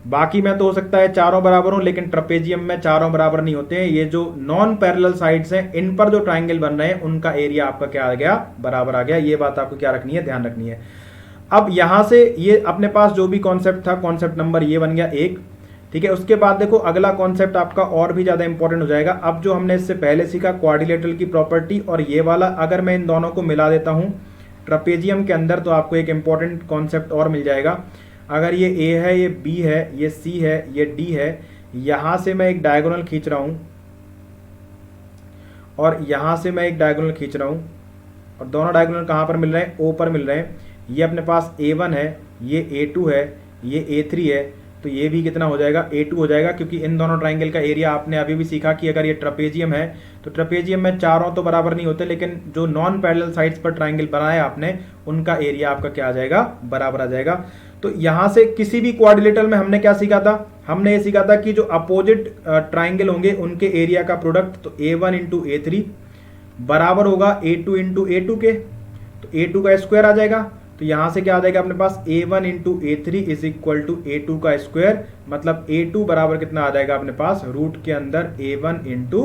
बाकी में तो हो सकता है चारों बराबर हो, लेकिन ट्रपेजियम में चारों बराबर नहीं होते हैं। ये जो नॉन पैरेलल साइड्स हैं इन पर जो ट्राइंगल बन रहे हैं उनका एरिया आपका क्या आ गया, बराबर आ गया। ये बात आपको क्या रखनी है, ध्यान रखनी है। अब यहां से ये अपने पास जो भी कॉन्सेप्ट था, कॉन्सेप्ट नंबर ये बन गया 1, ठीक है। उसके बाद देखो अगला कॉन्सेप्ट आपका और भी ज्यादा इंपॉर्टेंट हो जाएगा। अब जो हमने इससे पहले सीखा क्वाड्रिलेटरल की प्रॉपर्टी और ये वाला, अगर मैं इन दोनों को मिला देता हूं ट्रपेजियम के अंदर तो आपको एक इंपॉर्टेंट कॉन्सेप्ट और मिल जाएगा। अगर ये ए है, ये बी है, ये सी है, ये डी है, यहां से मैं एक डायगोनल खींच रहा हूं और यहां से मैं एक डायगोनल खींच रहा हूं, और दोनों डायगोनल कहां पर मिल रहे हैं, ओ पर मिल रहे हैं। ये अपने पास A1 है, ये A2 है, ये A3 है, तो ये भी कितना हो जाएगा, A2 हो जाएगा। क्योंकि इन दोनों ट्राइंगल का एरिया आपने अभी भी सीखा कि अगर ये ट्रपेजियम है तो ट्रपेजियम में चारों तो बराबर नहीं होते, लेकिन जो नॉन पैरेलल साइड्स पर ट्राइंगल बनाया आपने उनका एरिया आपका क्या आ जाएगा, बराबर आ जाएगा। तो यहां से किसी भी क्वाड्रिलेटरल में हमने क्या सीखा था, हमने ये सीखा था कि जो अपोजिट ट्राइंगल होंगे उनके एरिया का प्रोडक्ट, तो A1 इंटू A3 बराबर होगा A2 इंटू A2 के, तो A2 का स्क्वायर आ जाएगा। तो यहां से क्या आ जाएगा अपने पास, A1 into A3 is equal to A2 का स्क्वायर, मतलब A2 बराबर कितना आ जाएगा अपने पास, रूट के अंदर A1 इंटू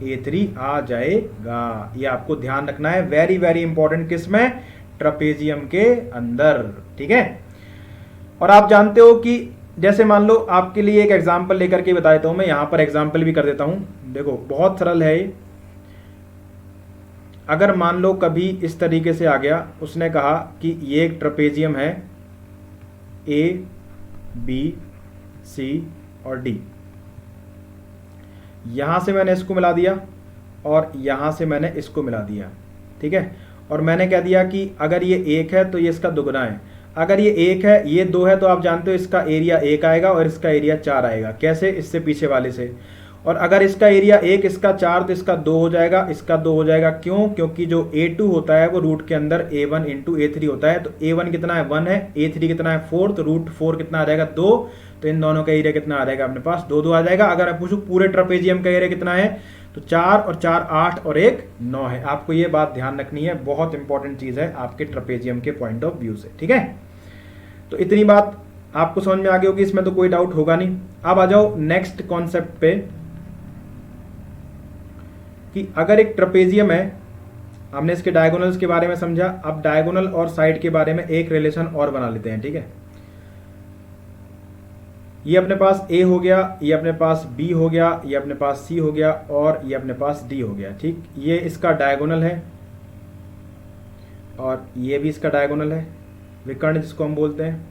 A3 आ जाएगा। ये आपको ध्यान रखना है, वेरी वेरी इंपॉर्टेंट, किसमें, ट्रपेजियम के अंदर, ठीक है। और आप जानते हो कि जैसे मान लो आपके लिए एक एग्जाम्पल लेकर के बता देता हूं, मैं यहां पर एग्जाम्पल भी कर देता हूं। देखो बहुत सरल है ये। अगर मान लो कभी इस तरीके से आ गया, उसने कहा कि ये एक ट्रपेजियम है A, B, C और D, यहां से मैंने इसको मिला दिया और यहां से मैंने इसको मिला दिया, ठीक है। और मैंने कह दिया कि अगर ये 1 है तो ये इसका दुगना है, अगर ये 1 है, ये 2 है, तो आप जानते हो इसका एरिया 1 आएगा और इसका एरिया 4 आएगा। कैसे, इससे पीछे वाले से। और अगर इसका एरिया 1, इसका 4, तो इसका 2 हो जाएगा, इसका 2 हो जाएगा। क्यों, क्योंकि जो A2 होता है वो रूट के अंदर A1 इंटू A3 होता है। तो A1 कितना है, 1 है, A3 कितना है, 4, तो रूट 4 कितना आ जाएगा, 2। तो इन दोनों का एरिया कितना आ जाएगा अपने पास, 2 2 आ जाएगा। अगर आप पूछो पूरे ट्रपेजियम का एरिया कितना है, तो 4 और 4 8 और 1 9 है। आपको ये बात ध्यान रखनी है, बहुत इंपॉर्टेंट चीज है आपके ट्रपेजियम के पॉइंट ऑफ व्यू से, ठीक है। तो इतनी बात आपको समझ में आ गई होगी, इसमें तो कोई डाउट होगा नहीं। अब आ जाओ नेक्स्ट कॉन्सेप्ट पे कि अगर एक ट्रपेजियम है, हमने इसके डायगोनल्स के बारे में समझा, अब डायगोनल और साइड के बारे में एक रिलेशन और बना लेते हैं, ठीक है। ये अपने पास A हो गया, ये अपने पास B हो गया, ये अपने पास C हो गया और ये अपने पास D हो गया, ठीक। ये इसका डायगोनल है और ये भी इसका डायगोनल है, विकर्ण जिसको हम बोलते हैं,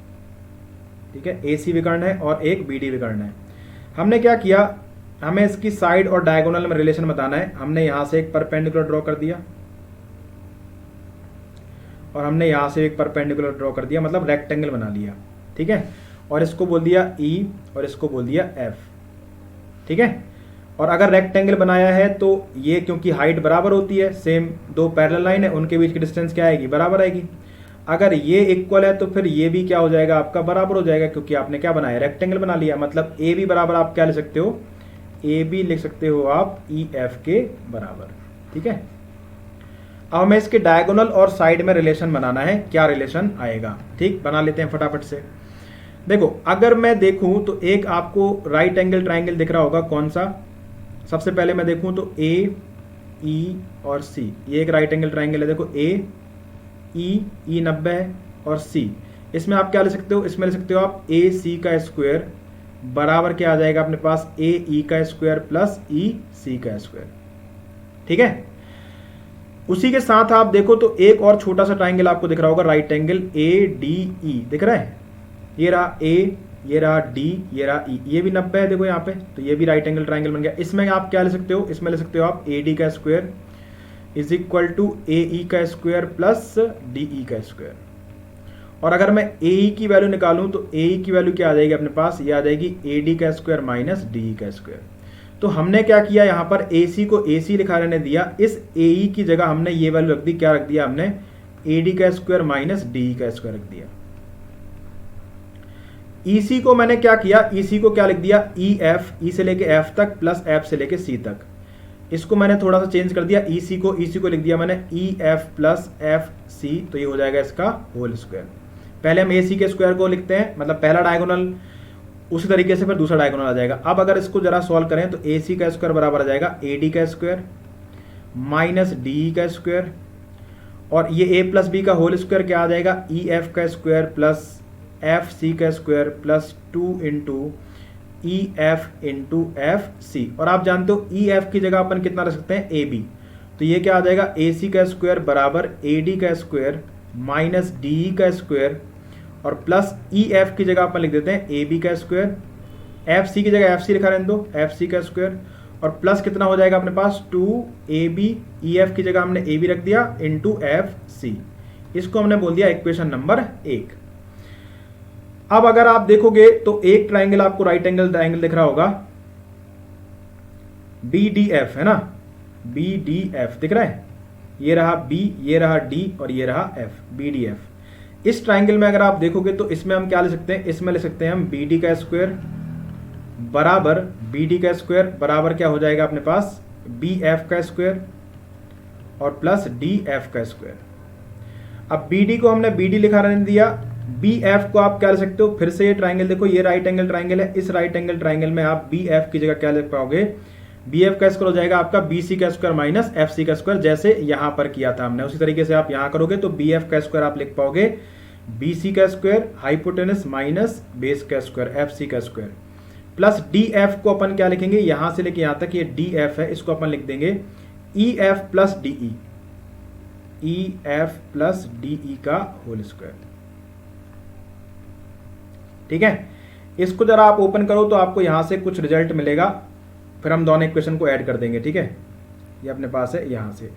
ठीक है। AC विकर्ण है और एक BD विकर्ण है। हमने क्या किया, हमें इसकी साइड और डायगोनल में रिलेशन बताना है। हमने यहां से एक परपेंडिकुलर ड्रॉ कर दिया और हमने यहां से एक परपेंडिकुलर ड्रॉ कर दिया, मतलब रेक्टेंगल बना लिया, ठीक है। और इसको बोल दिया E और इसको बोल दिया F, ठीक है। और अगर रेक्टेंगल बनाया है तो ये, क्योंकि हाइट बराबर होती है, सेम दो पैरेलल लाइन है, उनके बीच की डिस्टेंस क्या आएगी, बराबर आएगी। अगर ये इक्वल है तो फिर ये भी क्या हो जाएगा आपका, बराबर हो जाएगा, क्योंकि आपने क्या बनाया, रेक्टेंगल बना लिया। मतलब ए बी बराबर आप क्या लिख सकते हो, ए बी लिख सकते हो आप EF के बराबर, ठीक है। अब हमें इसके डायगोनल और साइड में रिलेशन बनाना है, क्या रिलेशन आएगा, ठीक, बना लेते हैं फटाफट से। देखो अगर मैं देखूं तो एक आपको राइट एंगल ट्राइंगल दिख रहा होगा, कौन सा, सबसे पहले मैं देखूं तो A, E और C, ये एक राइट एंगल ट्राइंगल है। देखो A, E 90 है और C, इसमें आप क्या ले सकते हो, इसमें ले सकते हो आप AC का स्क्वायर बराबर क्या आ जाएगा अपने पास, AE का स्क्वायर प्लस EC का स्क्वायर, ठीक है। उसी के साथ आप देखो तो एक और छोटा सा ट्राइंगल आपको दिख रहा होगा, राइट एंगल ADE दिख रहा है, ये रहा A, ये रहा D, ये रहा E, ये भी 90 है देखो यहाँ पे, तो ये भी राइट एंगल ट्राइंगल बन गया। इसमें आप क्या ले सकते हो, इसमें ले सकते हो आप AD का square is equal to AE का स्क्वायर प्लस DE का स्क्वायर। और अगर मैं AE की वैल्यू निकालूं तो AE की वैल्यू क्या आ जाएगी अपने पास, ये आ जाएगी AD का स्क्वायर माइनस DE का स्क्वायर। तो हमने क्या किया, यहाँ पर AC को AC लिखा रहने दिया, इस AE की जगह हमने ये वैल्यू रख दी, क्या रख दिया हमने, AD का स्क्वायर माइनस DE का स्क्वायर रख दिया। EC को मैंने क्या किया, EC को क्या लिख दिया, EF, E से लेके F तक प्लस F से लेके C तक। इसको मैंने थोड़ा सा चेंज कर दिया, EC को लिख दिया मैंने EF प्लस FC, तो ये हो जाएगा इसका होल स्क्वायर। पहले हम AC के स्क्वायर को लिखते हैं, मतलब पहला डायगोनल उसी तरीके से फिर दूसरा डायगोनल आ जाएगा। अब अगर इसको जरा सॉल्व करें तो ए सी का स्क्वायर बराबर आ जाएगा ए डी का स्क्वायर माइनस डी ई का स्क्वायर, और ये ए प्लस बी का होल स्क्वायर क्या आ जाएगा, ई एफ का स्क्वायर प्लस एफ सी का square plus 2 into E F C. और आप जानते हो ई एफ की जगह अपन कितना रख सकते हैं, ए बी, तो ये क्या आ जाएगा ए सी का स्क्वायर बराबर ए डी का स्क्वायर माइनस डी ई का स्क्वायर, और प्लस ई एफ की जगह अपन लिख देते हैं ए बी का स्क्वायर, एफ सी की जगह एफ सी लिखा रहने दो, एफ सी का स्क्वायर, और प्लस कितना हो जाएगा अपने पास 2 ए बी, ई एफ की जगह हमने ए बी रख दिया इंटू एफ सी। इसको हमने बोल दिया इक्वेशन नंबर 1। अब अगर आप देखोगे तो एक ट्राइंगल आपको राइट एंगल ट्राइंगल दिख रहा होगा, बी डी एफ है ना, बी डी एफ दिख रहा है, ये रहा बी, ये रहा डी और ये रहा एफ, बी डी एफ। इस ट्राइंगल में अगर आप देखोगे तो इसमें हम क्या ले सकते हैं, इसमें ले सकते हैं हम बी डी का स्क्वायर बराबर बी डी का स्क्वायर बराबर क्या हो जाएगा अपने पास, बी एफ का स्क्वायर और प्लस डी एफ का स्क्वायर। अब बी डी को हमने बी डी लिखा रहने दिया, बी एफ को आप क्या ले सकते हो, फिर से ये ट्राइंगल देखो, ये राइट एंगल ट्राइंगल है, इस राइट एंगल ट्राइंगल में आप बी एफ की जगह क्या लिख पाओगे, बी एफ का स्क्वायर हो जाएगा आपका बी सी का स्क्वायर माइनस एफ सी का स्क्वायर, जैसे यहां पर किया था हमने, उसी तरीके से आप यहां करोगे तो बी एफ का स्क्वायर आप लिख पाओगे बी सी का स्क्वायर हाइपोटेनस माइनस बेस का स्क्वायर एफ सी का स्क्वायर, प्लस डी एफ को अपन क्या लिखेंगे, यहां से लेके यहां तक ये डी एफ है, इसको अपन लिख देंगे E F plus DE, E F plus DE का होल स्क्वायर। ठीक है, इसको जरा आप ओपन करो तो आपको यहां से कुछ रिजल्ट मिलेगा, फिर हम दोनों इक्वेशन को ऐड कर देंगे। ठीक है, ये अपने पास है यहां से।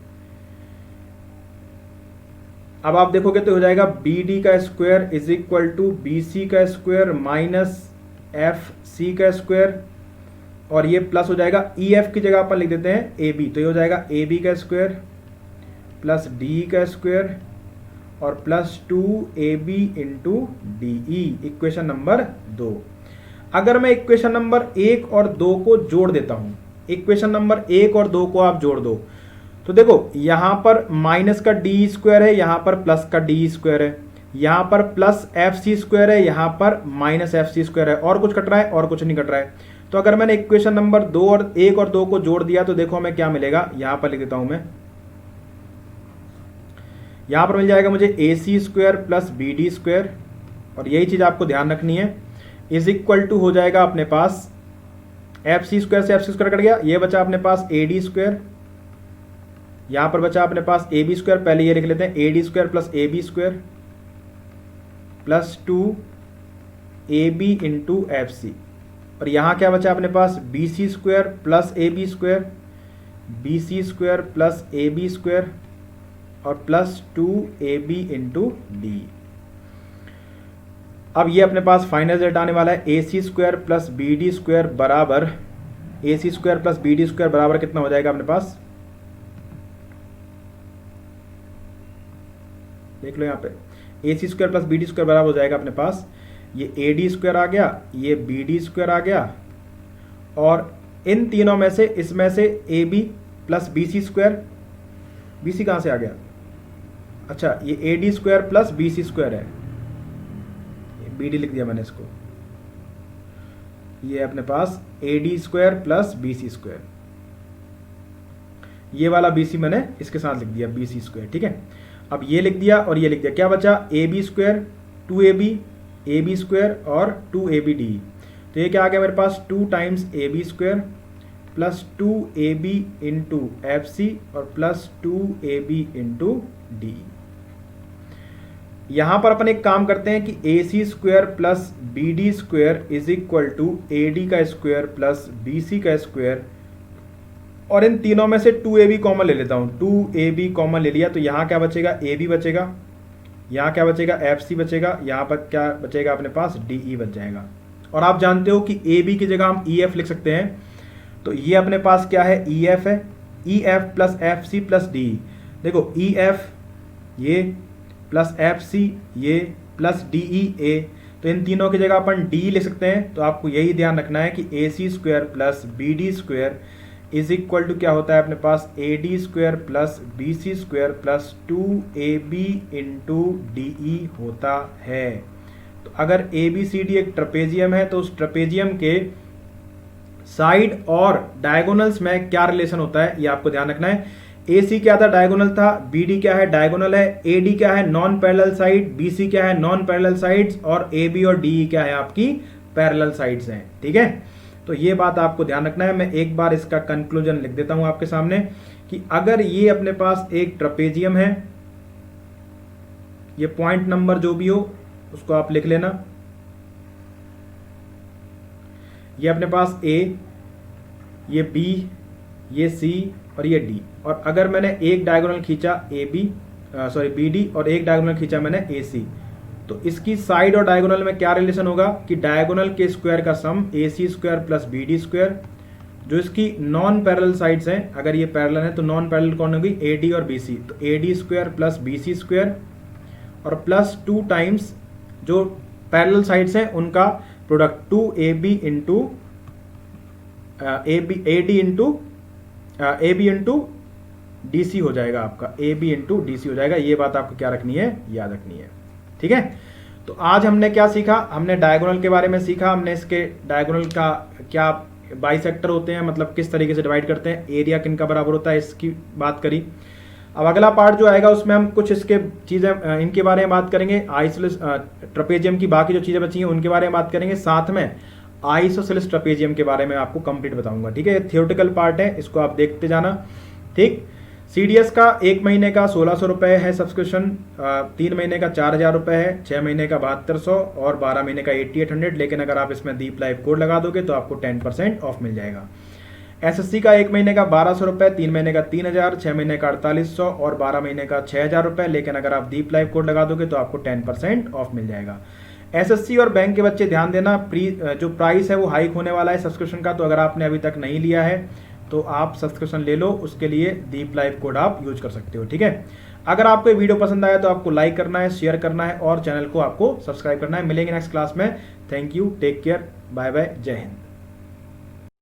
अब आप देखोगे तो हो जाएगा बी डी का square is equal to B C का स्क्वायर माइनस एफ सी का स्क्वायर, और ये प्लस हो जाएगा ई एफ की जगह अपन लिख देते हैं ए बी, तो ये हो जाएगा ए बी का स्क्वायर प्लस डी का स्क्वायर और plus 2 A B into D E, equation number 2। अगर मैं इक्वेशन नंबर 1 और 2 को जोड़ देता हूं, इक्वेशन नंबर 1 और 2 को आप जोड़ दो तो देखो यहां पर माइनस का डी स्क्वायर है, यहां पर प्लस का डी स्क्वायर है, यहां पर प्लस एफ सी स्क्वायर है, यहां पर माइनस एफ सी स्क्वायर है, और कुछ कट रहा है और कुछ नहीं कट रहा है। तो अगर मैंने इक्वेशन नंबर 1 और 2 को जोड़ दिया तो देखो हमें क्या मिलेगा, यहां पर लिख देता हूं मैं, यहां पर मिल जाएगा मुझे A C square plus B D square, और यही चीज आपको ध्यान रखनी है, इज इक्वल टू हो जाएगा अपने पास एफ सी स्क्वायर से एफ सी स्क्वायर कट गया, ये बचा अपने पास ए डी स्क्वायर, यहां पर बचा अपने पास ए बी स्क्वायर, पहले ये लिख लेते हैं A D square plus A B square plus 2 A B into F C, और यहां क्या बचा अपने पास B C square plus A B square, B C square plus A B square और plus 2 A B into D. अब ये अपने पास फाइनल रिजल्ट आने वाला है A C square plus B D square बराबर, A C square plus B D square बराबर कितना हो जाएगा अपने पास, देख लो यहाँ पे A C square plus B D square बराबर हो जाएगा अपने पास, ये ए डी स्क्वायर आ गया, ये बी डी स्क्वायर आ गया, और इन तीनों में से इसमें से A B plus B C square, B C कहां से आ गया, अच्छा ये A D square plus B C square है, बी डी लिख दिया मैंने इसको, ये अपने पास A D square plus B C square, ये वाला बी सी मैंने इसके साथ लिख दिया बी सी स्क्वायर। ठीक है, अब ये लिख दिया और ये लिख दिया, क्या बचा A B square 2 A B square और 2 ए बी डी, तो ये क्या आ गया मेरे पास 2 times A B square plus 2 A B into F C और plus 2 A B into D. यहां पर अपन एक काम करते हैं कि A C square plus B D square is equal to A D का स्क्वायर प्लस बी सी का स्क्वायर, और इन तीनों में से 2 ए बी कॉमन ले लेता हूं, 2 ए बी कॉमन ले लिया तो यहां क्या बचेगा ए बी बचेगा, यहां क्या बचेगा एफ सी बचेगा, यहां पर क्या बचेगा अपने पास डी ई बच जाएगा। और आप जानते हो कि ए बी की जगह हम ई एफ लिख सकते हैं, तो ये अपने पास क्या है ई एफ है, E F plus F C plus D, देखो ई एफ ये प्लस एफ सी ये प्लस डी ई ए, तो इन तीनों की जगह अपन डी लिख सकते हैं। तो आपको यही ध्यान रखना है कि A C square plus B D square is equal to क्या होता है अपने पास A D square plus B C square plus 2 A B into D E होता है। तो अगर ए बी सी डी एक ट्रेपेजियम है तो उस ट्रेपेजियम के साइड और डायगोनल्स में क्या रिलेशन होता है ये आपको ध्यान रखना है। ए सी क्या था, डायगोनल था, बी डी क्या है, डायगोनल है, ए डी क्या है, non parallel side, B C क्या है, नॉन पैरेलल साइड्स, और ए बी और डी ई क्या है, आपकी पैरेलल साइड्स हैं। ठीक है, तो ये बात आपको ध्यान रखना है। मैं एक बार इसका कंक्लूजन लिख देता हूं आपके सामने कि अगर ये अपने पास एक ट्रेपेजियम है, ये पॉइंट नंबर जो भी हो उसको आप लिख लेना, ये अपने पास ए, ये बी, ये सी और ये डी, और अगर मैंने एक डायगोनल खींचा ए बी बी डी और एक डायगोनल खींचा मैंने ए सी, तो इसकी साइड और डायगोनल में क्या रिलेशन होगा कि डायगोनल के स्क्वायर का sum A C square plus B D square, जो इसकी नॉन पैरेलल साइड्स हैं, अगर ये पैरेलल है तो नॉन पैरेलल कौन होगी, ए डी और बी सी, तो A D square plus B C square और प्लस 2 टाइम्स जो पैरेलल साइड्स हैं उनका product 2 A B into A D into A B into D C हो जाएगा, आपका A B into D C हो जाएगा। ये बात आपको क्या रखनी है, याद रखनी है। ठीक है, तो आज हमने क्या सीखा, हमने डायगोनल के बारे में सीखा, हमने इसके डायगोनल का क्या बाइसेक्टर होते हैं, मतलब किस तरीके से डिवाइड करते हैं, एरिया किन का बराबर होता है, इसकी बात करी। अब अगला पार्ट जो आएगा उसमें हम कुछ इसके चीज़ें इनके बारे में बात करेंगे, आइसोसेलेस ट्रेपेजियम की बाकी जो चीज़ें बची हैं उनके बारे में बात करेंगे, साथ में आइसोसेलेस ट्रेपेजियम के बारे में आपको कंप्लीट बताऊंगा। ठीक है, ये थियोरेटिकल पार्ट है, इसको आप देखते जाना। ठीक, CDS का 1 महीने का 1600 रुपये है सब्सक्रिप्शन, 3 महीने का 4000 रुपये है, 6 महीने का 7200 और 12 महीने का 8800, लेकिन अगर आप इसमें दीप लाइव कोड लगा दोगे तो आपको 10% ऑफ मिल जाएगा। SSC का 1 महीने का 1200 रुपये, 3 महीने का 3000, 6 महीने का 4800 और 12 महीने का 6000 रुपये, लेकिन अगर आप दीप लाइव कोड लगा दोगे तो आपको 10% ऑफ मिल जाएगा। SSC और बैंक के बच्चे ध्यान देना, जो प्राइस है वो हाइक होने वाला है सब्सक्रिप्शन का, तो अगर आपने अभी तक नहीं लिया है तो आप सब्सक्रिप्शन ले लो, उसके लिए दीप लाइव कोड आप यूज कर सकते हो। ठीक है, अगर आपको ये वीडियो पसंद आया तो आपको लाइक करना है, शेयर करना है और चैनल को आपको सब्सक्राइब करना है। मिलेंगे नेक्स्ट क्लास में। Thank you, take care, bye bye, जय हिंद।